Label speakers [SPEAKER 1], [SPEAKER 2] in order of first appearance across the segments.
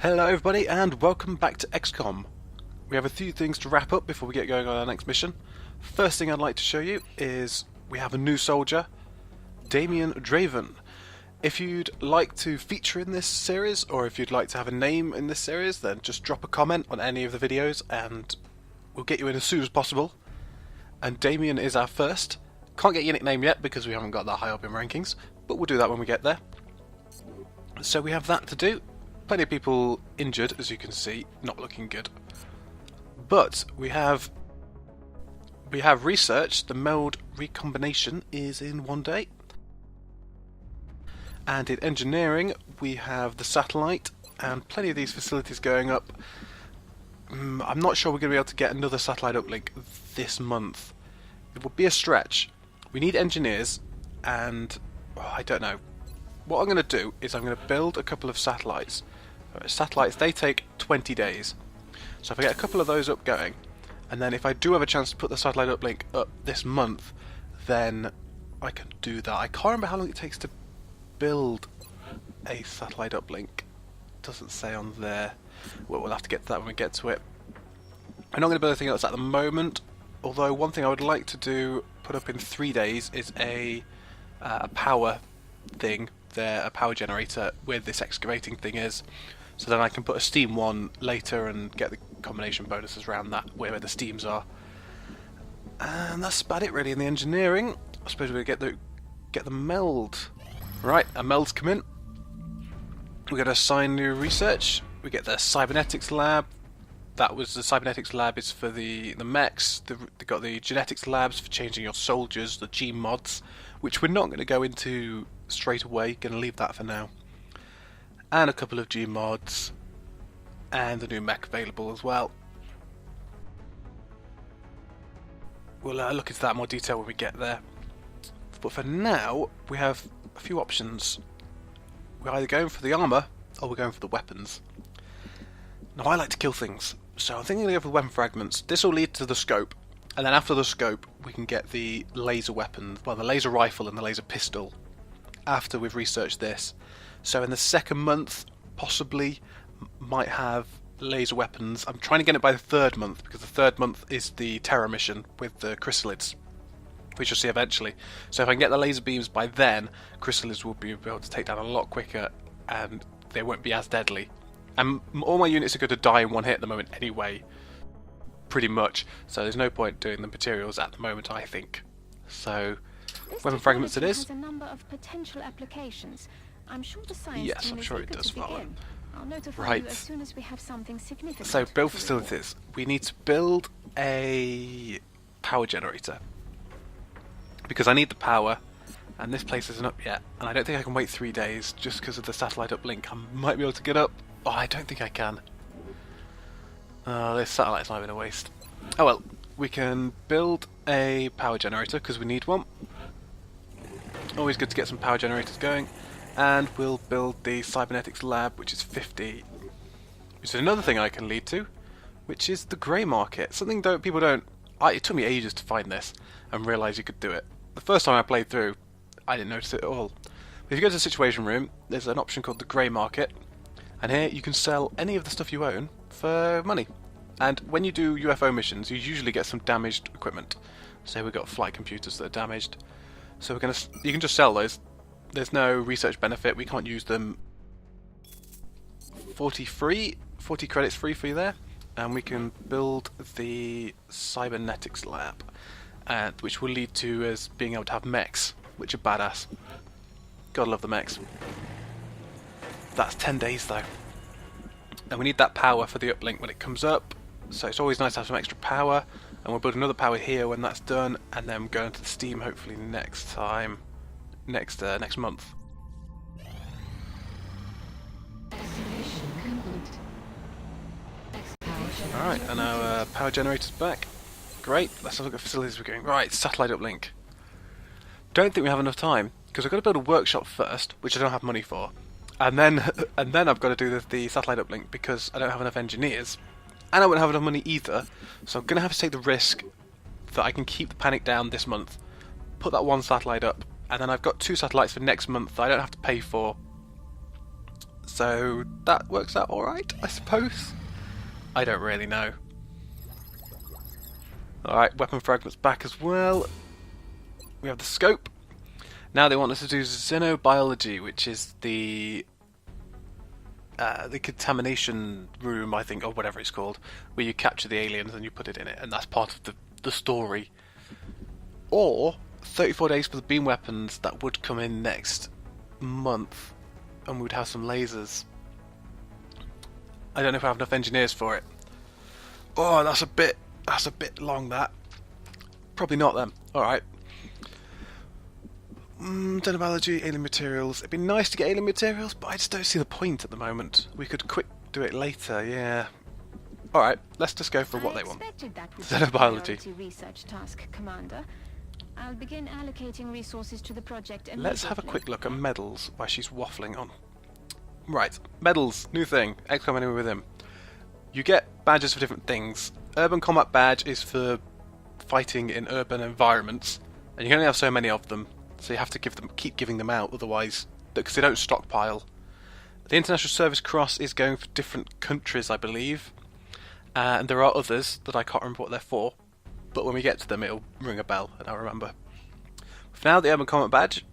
[SPEAKER 1] Hello everybody and welcome back to XCOM. We have a few things to wrap up before we get going on our next mission. First thing I'd like to show you is we have a new soldier, Duceraven. If you'd like to feature in this series, or if you'd like to have a name in this series, then just drop a comment on any of the videos and we'll get you in as soon as possible. And Damien is our first. Can't get your nickname yet because we haven't got that high up in rankings, but we'll do that when we get there. So we have that to do. Plenty of people injured, as you can see, not looking good. But we have researched the meld recombination is in 1 day. And in engineering, we have the satellite and plenty of these facilities going up. I'm not sure we're going to be able to get another satellite uplink this month. It will be a stretch. We need engineers, and I don't know. What I'm going to do is I'm going to build a couple of satellites. Satellites, they take 20 days. So if I get a couple of those up going, and then if I do have a chance to put the satellite uplink up this month, then I can do that. I can't remember how long it takes to build a satellite uplink. It doesn't say on there. Well, we'll have to get to that when we get to it. I'm not going to build anything else at the moment, although one thing I would like to do, put up in 3 days, is a power thing there, a power generator where this excavating thing is. So then I can put a steam one later and get the combination bonuses around that, where the steams are. And that's about it really in the engineering. I suppose we'll get the meld. Right, our melds come in. We're going to assign new research. We get the cybernetics lab. That was the cybernetics lab is for the mechs. They've got the genetics labs for changing your soldiers, the G mods, which we're not going to go into straight away. Going to leave that for now. And a couple of G mods, and the new mech available as well. We'll look into that in more detail when we get there. But for now, we have a few options. We're either going for the armour, or we're going for the weapons. Now I like to kill things, so I'm thinking of the weapon fragments. This will lead to the scope, and then after the scope we can get the laser weapon, well, the laser rifle and the laser pistol, after we've researched this. So in the second month, possibly, might have laser weapons. I'm trying to get it by the third month, because the third month is the terror mission with the chrysalids, which you'll see eventually. So if I can get the laser beams by then, chrysalids will be able to take down a lot quicker, and they won't be as deadly. And all my units are going to die in one hit at the moment anyway, pretty much. So there's no point doing the materials at the moment, I think. So, weapon fragments it is.
[SPEAKER 2] Has a number of potential applications. I'm sure the science
[SPEAKER 1] Yes,
[SPEAKER 2] team
[SPEAKER 1] I'm
[SPEAKER 2] is
[SPEAKER 1] sure it
[SPEAKER 2] eager
[SPEAKER 1] does
[SPEAKER 2] to
[SPEAKER 1] follow.
[SPEAKER 2] begin. I'll notify
[SPEAKER 1] Right.
[SPEAKER 2] you as soon as we have something significant.
[SPEAKER 1] So build
[SPEAKER 2] to
[SPEAKER 1] facilities. We need to build a power generator, because I need the power, and this place isn't up yet, and I don't think I can wait 3 days just because of the satellite uplink. I might be able to get up. Oh, I don't think I can. This satellite's not even a waste. Oh well, we can build a power generator because we need one. Always good to get some power generators going. And we'll build the cybernetics lab, which is 50. Which is another thing I can lead to, which is the grey market. Something people don't... it took me ages to find this and realise you could do it. The first time I played through, I didn't notice it at all. But if you go to the situation room, there's an option called the grey market. And here you can sell any of the stuff you own for money. And when you do UFO missions, you usually get some damaged equipment. So we've got flight computers that are damaged. So you can just sell those. There's no research benefit, we can't use them. 40 credits free for you there. And we can build the cybernetics lab, which will lead to us being able to have mechs, which are badass. Gotta love the mechs. That's 10 days though. And we need that power for the uplink when it comes up. So it's always nice to have some extra power. And we'll build another power here when that's done, and then go into the steam hopefully next time. Next month. Alright, and our power generator's back. Great, let's have a look at facilities we're going. Right, satellite uplink. Don't think we have enough time, because I've got to build a workshop first, which I don't have money for. And then I've got to do the satellite uplink, because I don't have enough engineers. And I won't have enough money either, so I'm going to have to take the risk that I can keep the panic down this month, put that one satellite up, and then I've got 2 satellites for next month that I don't have to pay for. So that works out alright, I suppose. I don't really know. Alright, weapon fragments back as well. We have the scope. Now they want us to do xenobiology, which is the contamination room, I think, or whatever it's called, where you capture the aliens and you put it in it, and that's part of the story. Or 34 days for the beam weapons that would come in next month, and we would have some lasers. I don't know if I have enough engineers for it. Oh, that's a bit long, that. Probably not then. Alright. Xenobiology, alien materials. It'd be nice to get alien materials, but I just don't see the point at the moment. We could quick do it later, yeah. Alright, let's just go for what they want. Xenobiology.
[SPEAKER 2] Research task, Commander. I'll begin allocating resources to the project immediately.
[SPEAKER 1] Let's have a quick look at medals while she's waffling on. Right, medals, new thing. XCOM Anywhere with him. You get badges for different things. Urban Combat Badge is for fighting in urban environments, and you can only have so many of them. So you have to keep giving them out, otherwise, because they don't stockpile. The International Service Cross is going for different countries, I believe, and there are others that I can't remember what they're for. But when we get to them, it'll ring a bell, and I'll remember. For now, the Urban Combat Badge,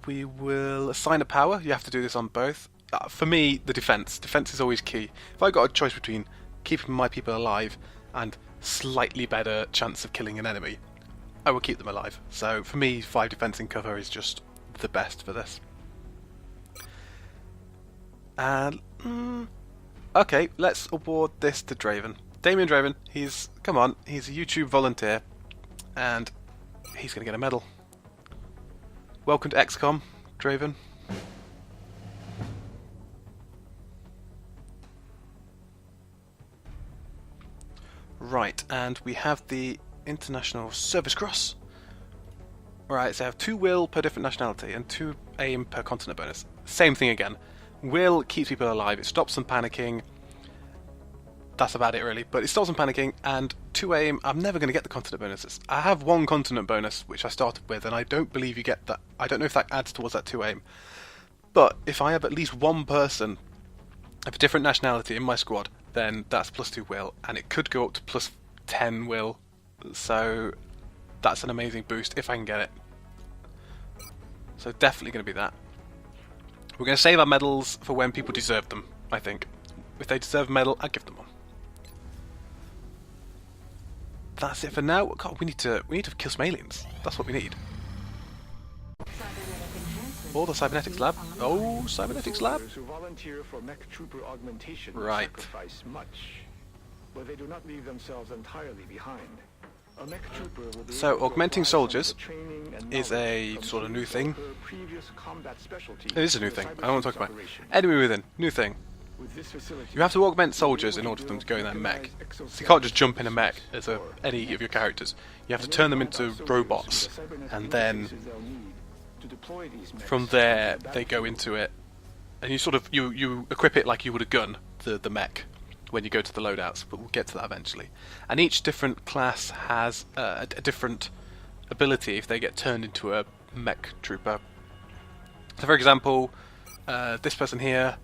[SPEAKER 1] we will assign a power. You have to do this on both. For me, the defense. Defense is always key. If I got a choice between keeping my people alive and slightly better chance of killing an enemy, I will keep them alive. So for me, 5 defense in cover is just the best for this. And okay, let's award this to Draven. Damien Draven, he's a YouTube volunteer, and he's going to get a medal. Welcome to XCOM, Draven. Right, and we have the International Service Cross. Right, so I have 2 will per different nationality and 2 aim per continent bonus. Same thing again. Will keeps people alive, it stops them panicking. That's about it really, but it stops them panicking, and 2 aim, I'm never going to get the continent bonuses. I have 1 continent bonus, which I started with, and I don't believe you get that. I don't know if that adds towards that 2 aim. But if I have at least 1 person of a different nationality in my squad, then that's plus 2 will, and it could go up to plus 10 will. So that's an amazing boost if I can get it. So definitely going to be that. We're going to save our medals for when people deserve them, I think. If they deserve a medal, I'll give them one. That's it for now. God, we need to kill some aliens. That's what we need. Or the cybernetics lab. Oh, cybernetics lab.
[SPEAKER 3] Who volunteer for mech trooper augmentation
[SPEAKER 1] right.
[SPEAKER 3] Sacrifice much, but they do not leave themselves entirely behind. A mech trooper will be
[SPEAKER 1] so augmenting soldiers
[SPEAKER 3] and
[SPEAKER 1] is a sort of new thing.
[SPEAKER 3] It
[SPEAKER 1] It is a new thing. I don't want to talk about it. Enemy within. New thing. You have to augment soldiers in order for them to go in their mech. So you can't just jump in a mech as any of your characters. You have to turn them into robots, and then from there they go into it, and you sort of you equip it like you would a gun, the mech, when you go to the loadouts. But we'll get to that eventually. And each different class has a different ability if they get turned into a mech trooper. So for example, this person here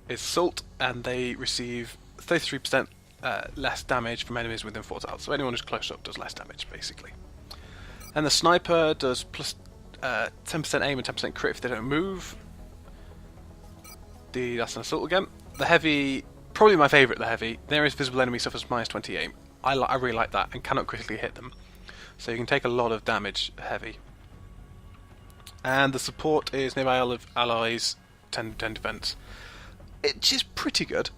[SPEAKER 1] is Assault, and they receive 33% less damage from enemies within 4 tiles. So anyone who's close up does less damage, basically. And the Sniper does plus 10% aim and 10% crit if they don't move. That's an Assault again. The Heavy, probably my favourite, the Heavy. The nearest visible enemy suffers minus 20 aim. I really like that, and cannot critically hit them. So you can take a lot of damage, Heavy. And the Support is nearby allies, 10 defense. It's just pretty good.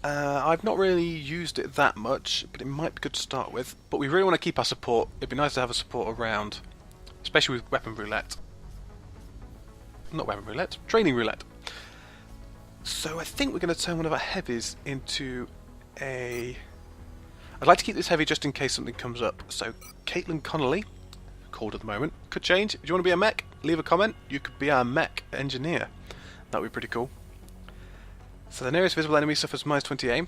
[SPEAKER 1] I've not really used it that much, but it might be good to start with. But we really want to keep our support. It'd be nice to have a support around, especially with weapon roulette. Not weapon roulette, training roulette. So I think we're going to turn one of our heavies into a... I'd like to keep this heavy just in case something comes up. So Caitlin Connolly, called at the moment, could change. If you want to be a mech, leave a comment. You could be our mech engineer. That would be pretty cool. So the nearest visible enemy suffers minus 20 aim.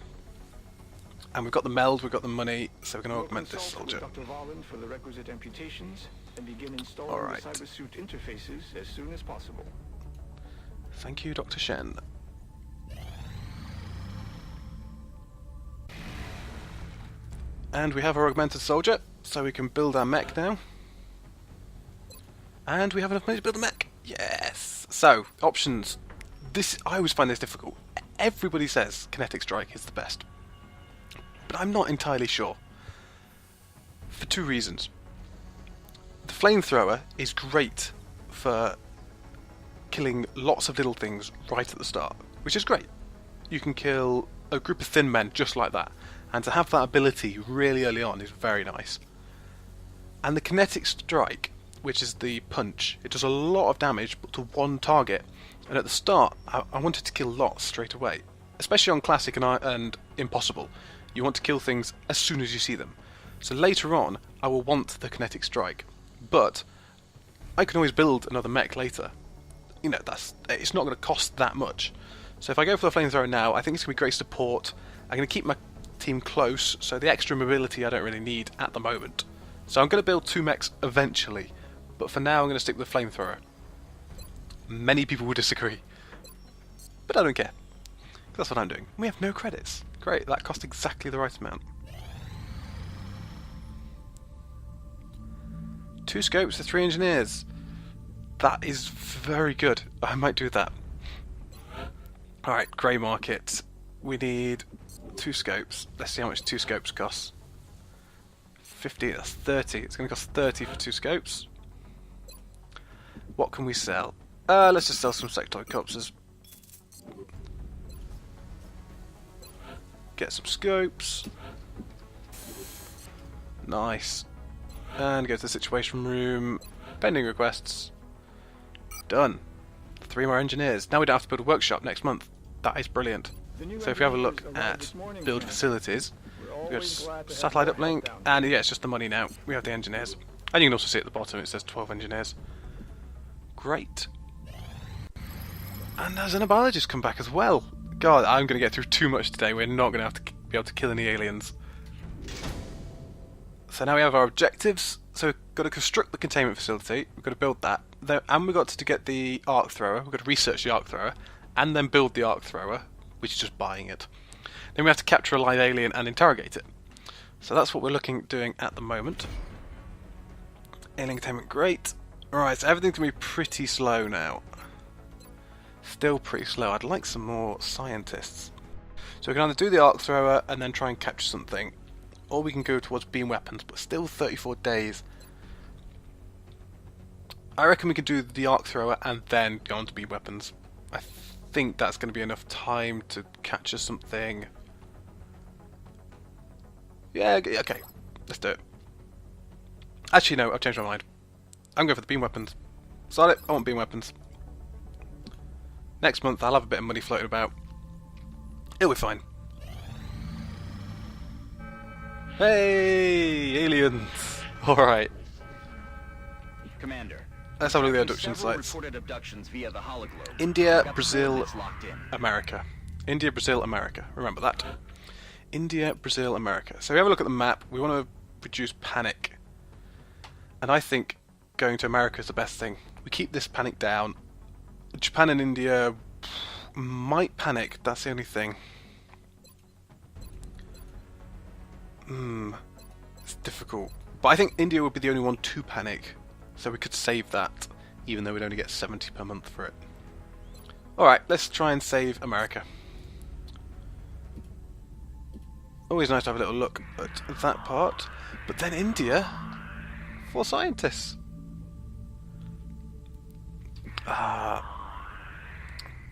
[SPEAKER 1] And we've got the meld, we've got the money, so we're going to augment this soldier.
[SPEAKER 3] Dr. Valen for the requisite amputations and begin installing
[SPEAKER 1] Alright.
[SPEAKER 3] the cybersuit interfaces as soon as possible.
[SPEAKER 1] Thank you, Dr. Shen. And we have our augmented soldier, so we can build our mech now. And we have enough money to build a mech. Yes! So, options. I always find this difficult. Everybody says kinetic strike is the best. But I'm not entirely sure. For two reasons. The flamethrower is great for killing lots of little things right at the start, which is great. You can kill a group of thin men just like that. And to have that ability really early on is very nice. And the kinetic strike, which is the punch, it does a lot of damage but to one target. And at the start, I wanted to kill lots straight away. Especially on Classic and Impossible. You want to kill things as soon as you see them. So later on, I will want the kinetic strike. But I can always build another mech later. You know, it's not going to cost that much. So if I go for the flamethrower now, I think it's going to be great support. I'm going to keep my team close, so the extra mobility I don't really need at the moment. So I'm going to build 2 mechs eventually, but for now I'm going to stick with the flamethrower. Many people will disagree, but I don't care. That's what I'm doing. We have no credits. Great, that cost exactly the right amount. 2 scopes for 3 engineers. That is very good. I might do that. Alright, grey market. We need 2 scopes. Let's see how much 2 scopes cost. 50, that's 30. It's going to cost 30 for 2 scopes. What can we sell? Let's just sell some sectoid corpses. Get some scopes. Nice. And go to the situation room. Pending requests. Done. 3 more engineers. Now we don't have to build a workshop next month. That is brilliant. So if we have a look at build facilities, we've got satellite uplink, and yeah, it's just the money now. We have the engineers. And you can also see at the bottom it says 12 engineers. Great. And there's an biologist come back as well. God, I'm going to get through too much today. We're not going to have to be able to kill any aliens. So now we have our objectives. So we've got to construct the containment facility. We've got to build that. And we've got to get the arc thrower. We've got to research the arc thrower. And then build the arc thrower, which is just buying it. Then we have to capture a live alien and interrogate it. So that's what we're looking at doing at the moment. Alien containment, great. Alright, so everything's going to be pretty slow now. Still pretty slow. I'd like some more scientists. So we can either do the arc thrower and then try and capture something, or we can go towards beam weapons, but still 34 days. I reckon we could do the arc thrower and then go on to beam weapons. I think that's going to be enough time to capture something. Yeah, okay. Let's do it. Actually, no, I've changed my mind. I'm going for the beam weapons. Start it, I want beam weapons. Next month I'll have a bit of money floating about. It'll be fine. Hey, aliens! Alright.
[SPEAKER 4] Commander,
[SPEAKER 1] let's have a look at the abduction sites. India, Brazil, America. India, Brazil, America. Remember that. India, Brazil, America. So we have a look at the map. We want to reduce panic. And I think going to America is the best thing. We keep this panic down. Japan and India might panic. That's the only thing. It's difficult. But I think India would be the only one to panic. So we could save that, even though we'd only get 70 per month for it. Alright, let's try and save America. Always nice to have a little look at that part. But then India, 4 scientists.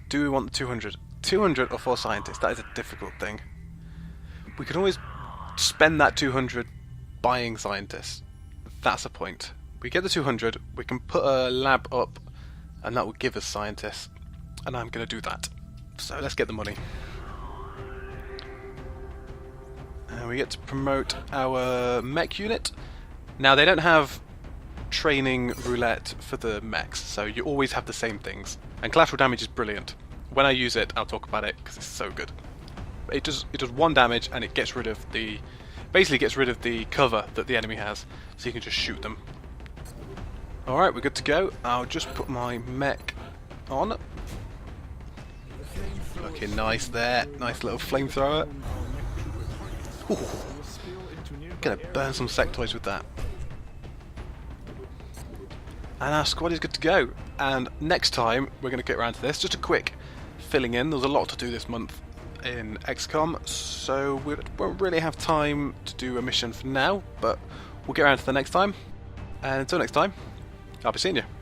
[SPEAKER 1] Do we want the 200? 200 or 4 scientists? That is a difficult thing. We can always spend that 200 buying scientists. That's a point. We get the 200, we can put a lab up, and that will give us scientists. And I'm going to do that. So let's get the money. And we get to promote our mech unit. Now they don't have training roulette for the mechs, so you always have the same things. And collateral damage is brilliant. When I use it, I'll talk about it because it's so good. It does 1 damage and it gets rid of the, basically gets rid of the cover that the enemy has, so you can just shoot them. Alright, we're good to go. I'll just put my mech on. Looking nice there. Nice little flamethrower.
[SPEAKER 3] to nearby
[SPEAKER 1] Gonna burn some sectoids with that. And our squad is good to go. And next time we're going to get around to this. Just a quick filling in. There's a lot to do this month in XCOM, so we won't really have time to do a mission for now, but we'll get around to the next time. And until next time, I'll be seeing you.